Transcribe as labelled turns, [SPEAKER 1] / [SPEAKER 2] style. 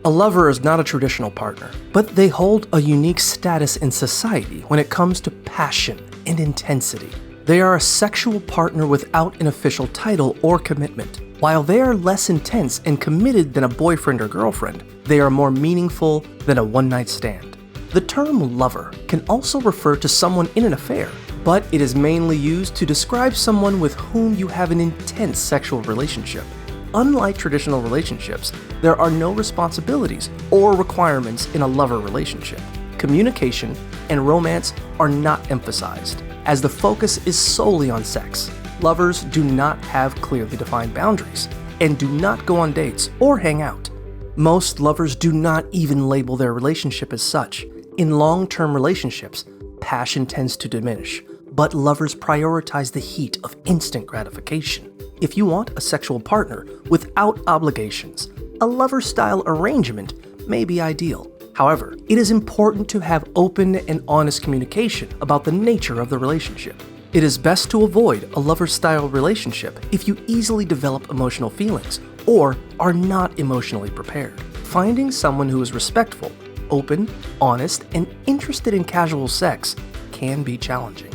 [SPEAKER 1] A lover is not a traditional partner, but they hold a unique status in society when it comes to passion and intensity. They are a sexual partner without an official title or commitment. While they are less intense and committed than a boyfriend or girlfriend, they are more meaningful than a one-night stand. The term lover can also refer to someone in an affair, but it is mainly used to describe someone with whom you have an intense sexual relationship. Unlike traditional relationships, there are no responsibilities or requirements in a lover relationship. Communication and romance are not emphasized, as the focus is solely on sex. Lovers do not have clearly defined boundaries and do not go on dates or hang out. Most lovers do not even label their relationship as such. In long-term relationships, passion tends to diminish, but lovers prioritize the heat of instant gratification. If you want a sexual partner without obligations, a lover-style arrangement may be ideal. However, it is important to have open and honest communication about the nature of the relationship. It is best to avoid a lover-style relationship if you easily develop emotional feelings or are not emotionally prepared. Finding someone who is respectful, open, honest, and interested in casual sex can be challenging.